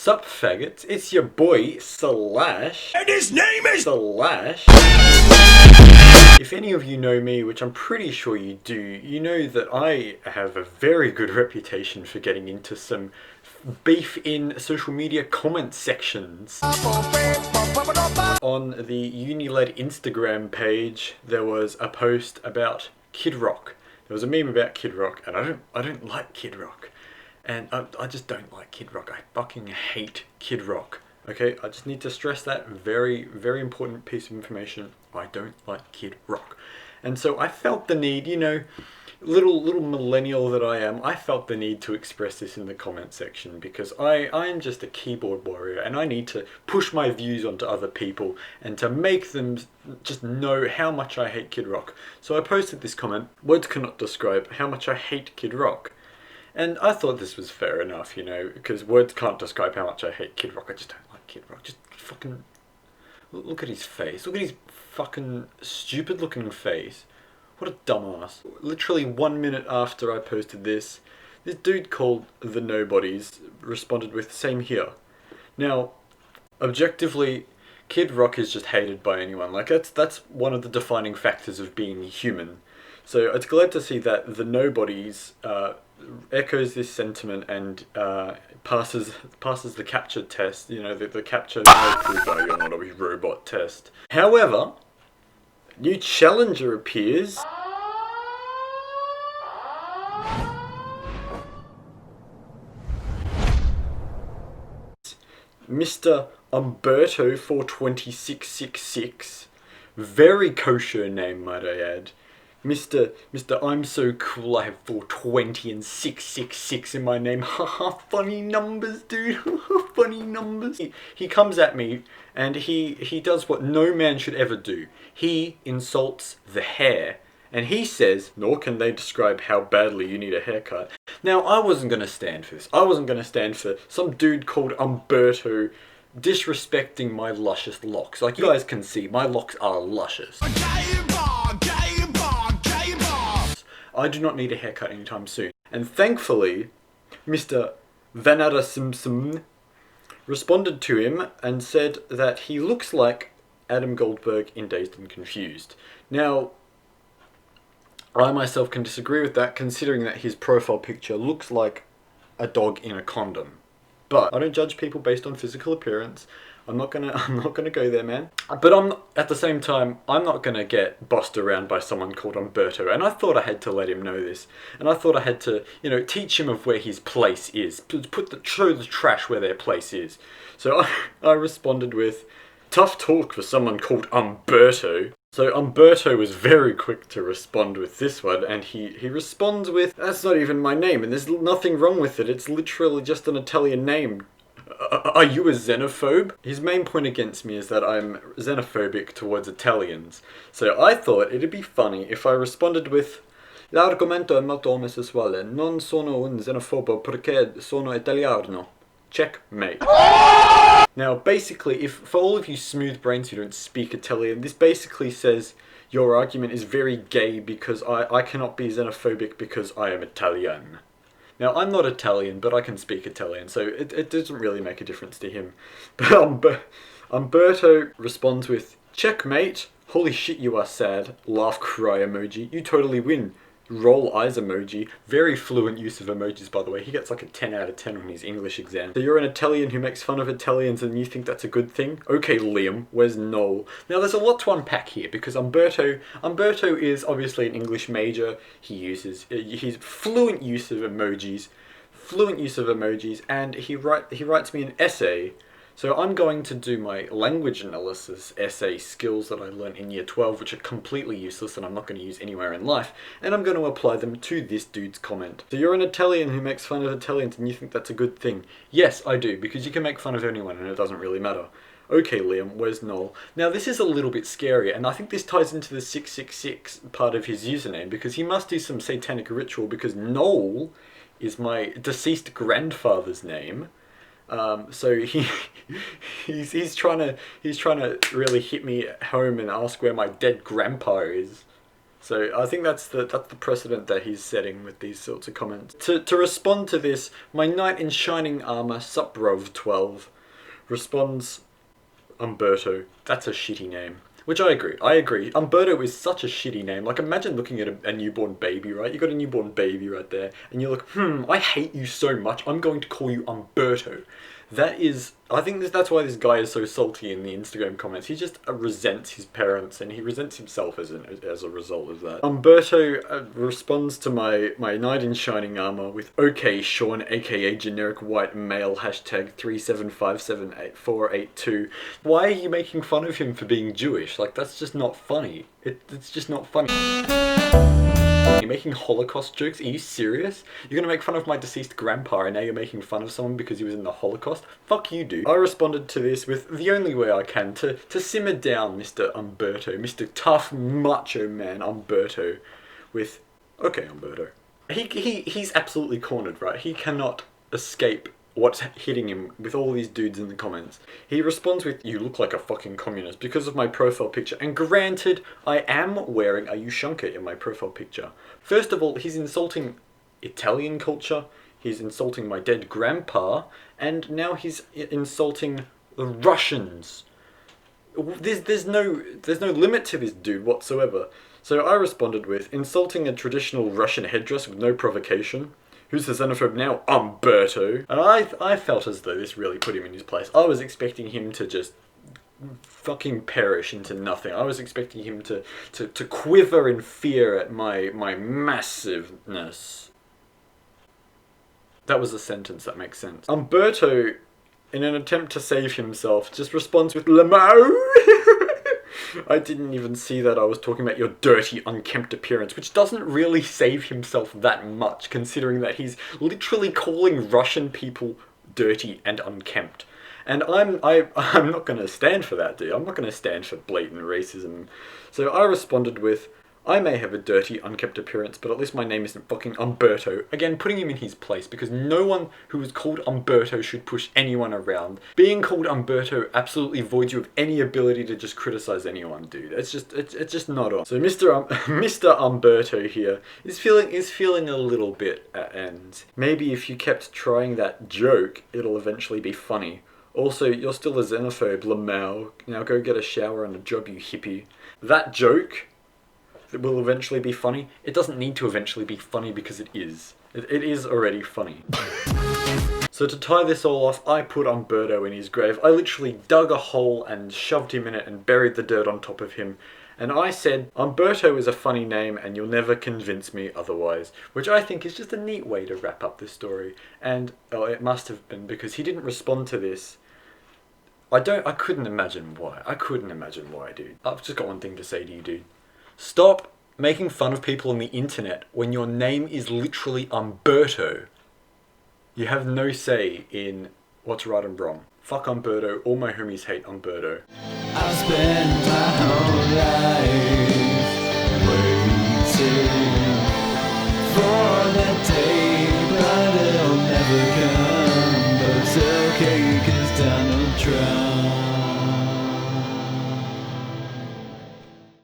Sup faggots, it's your boy, Slash. And his name is Slash. If any of you know me, which I'm pretty sure you do, you know that I have a very good reputation for getting into some beef in social media comment sections. On the uni-led Instagram page, there was a post about Kid Rock. There was a meme about Kid Rock, and I don't like Kid Rock. And I just don't like Kid Rock. I fucking hate Kid Rock. Okay, I just need to stress that very, very important piece of information. I don't like Kid Rock. And so I felt the need, you know, little millennial that I am, I felt the need to express this in the comment section because I am just a keyboard warrior and I need to push my views onto other people and to make them just know how much I hate Kid Rock. So I posted this comment, words cannot describe how much I hate Kid Rock. And I thought this was fair enough, you know, because words can't describe how much I hate Kid Rock. I just don't like Kid Rock. Just fucking look at his face. Look at his fucking stupid looking face. What a dumbass. Literally 1 minute after I posted this dude called The Nobodies responded with, same here. Now, objectively, Kid Rock is just hated by anyone. Like, that's one of the defining factors of being human. So it's glad to see that The Nobodies echoes this sentiment and passes the capture test, you know, the capture you're not a robot test. However, new challenger appears. Mr. Umberto 42666. Very kosher name, might I add. Mr. I'm so cool, I have 420 and 666 in my name. Haha, funny numbers, dude. Funny numbers. He comes at me and he does what no man should ever do. He insults the hair. And he says, nor can they describe how badly you need a haircut. Now, I wasn't going to stand for this. I wasn't going to stand for some dude called Umberto disrespecting my luscious locks. Like, you guys can see, my locks are luscious. I do not need a haircut anytime soon. And thankfully, Mr. Vanada Simpson responded to him and said that he looks like Adam Goldberg in Dazed and Confused. Now, I myself can disagree with that, considering that his profile picture looks like a dog in a condom. But I don't judge people based on physical appearance. I'm not gonna go there, man. But at the same time, I'm not gonna get bossed around by someone called Umberto. And I thought I had to let him know this. And I thought I had to, you know, teach him of where his place is. Show the trash where their place is. So I responded with, tough talk for someone called Umberto. So Umberto was very quick to respond with this one, and he responds with, that's not even my name, and there's nothing wrong with it. It's literally just an Italian name. Are you a xenophobe? His main point against me is that I'm xenophobic towards Italians. So I thought it'd be funny if I responded with, l'argomento è molto omosessuale. Non sono un xenofobo perché sono italiano. Checkmate. Now, basically, if for all of you smooth brains who don't speak Italian, this basically says your argument is very gay because I cannot be xenophobic because I am Italian. Now, I'm not Italian, but I can speak Italian, so it doesn't really make a difference to him. But Umberto responds with, checkmate, holy shit you are sad, laugh cry emoji, you totally win. Roll eyes emoji. Very fluent use of emojis, by the way. He gets like a 10 out of 10 on his English exam. So you're an Italian who makes fun of Italians and you think that's a good thing? Okay, Liam, where's Noel? Now there's a lot to unpack here because Umberto is obviously an English major. He's fluent use of emojis. And he writes me an essay. So I'm going to do my language analysis essay skills that I learned in year 12, which are completely useless and I'm not going to use anywhere in life, and I'm going to apply them to this dude's comment. So you're an Italian who makes fun of Italians and you think that's a good thing? Yes, I do, because you can make fun of anyone and it doesn't really matter. Okay, Liam, where's Noel? Now this is a little bit scary, and I think this ties into the 666 part of his username, because he must do some satanic ritual, because Noel is my deceased grandfather's name. So he's trying to really hit me at home and ask where my dead grandpa is. So I think that's the precedent that he's setting with these sorts of comments. To respond to this, my knight in shining armor, Suprov12, responds, Umberto. That's a shitty name. Which I agree. Umberto is such a shitty name. Like, imagine looking at a newborn baby, right? You got a newborn baby right there, and you look, I hate you so much, I'm going to call you Umberto. That is, I think that's why this guy is so salty in the Instagram comments. He just resents his parents, and he resents himself as a result of that. Umberto responds to my knight in shining armor with, okay, Sean, aka generic white male, hashtag 375788482. Why are you making fun of him for being Jewish? Like, that's just not funny. It's just not funny. You're making Holocaust jokes? Are you serious? You're gonna make fun of my deceased grandpa and now you're making fun of someone because he was in the Holocaust? Fuck you, dude. I responded to this with the only way I can to simmer down Mr. Umberto, Mr. Tough Macho Man Umberto, with, okay, Umberto. He's absolutely cornered, right? He cannot escape what's hitting him with all these dudes in the comments. He responds with, you look like a fucking communist because of my profile picture. And granted, I am wearing a Ushanka in my profile picture. First of all, he's insulting Italian culture, he's insulting my dead grandpa, and now he's insulting the Russians. There's no limit to this dude whatsoever. So I responded with, insulting a traditional Russian headdress with no provocation. Who's the xenophobe now? Umberto. And I felt as though this really put him in his place. I was expecting him to just fucking perish into nothing. I was expecting him to quiver in fear at my massiveness. That was a sentence that makes sense. Umberto, in an attempt to save himself, just responds with Lamo. I didn't even see that. I was talking about your dirty, unkempt appearance, which doesn't really save himself that much, considering that he's literally calling Russian people dirty and unkempt. And I'm not going to stand for that, dude. I'm not going to stand for blatant racism. So I responded with, I may have a dirty, unkempt appearance, but at least my name isn't fucking Umberto. Again, putting him in his place, because no one who is called Umberto should push anyone around. Being called Umberto absolutely voids you of any ability to just criticize anyone, dude. It's just not on. So Mr. Umberto here is feeling a little bit at ends. Maybe if you kept trying that joke, it'll eventually be funny. Also, you're still a xenophobe, Lamau. Now go get a shower and a job, you hippie. That joke, it will eventually be funny. It doesn't need to eventually be funny because it is. It is already funny. So to tie this all off, I put Umberto in his grave. I literally dug a hole and shoved him in it and buried the dirt on top of him. And I said, Umberto is a funny name and you'll never convince me otherwise. Which I think is just a neat way to wrap up this story. And it must have been because he didn't respond to this. I couldn't imagine why. I couldn't imagine why, dude. I've just got one thing to say to you, dude. Stop making fun of people on the internet when your name is literally Umberto. You have no say in what's right and wrong. Fuck Umberto. All my homies hate Umberto. I've spent my whole life waiting for that day, but it'll never come. But it's okay, 'cause Donald Trump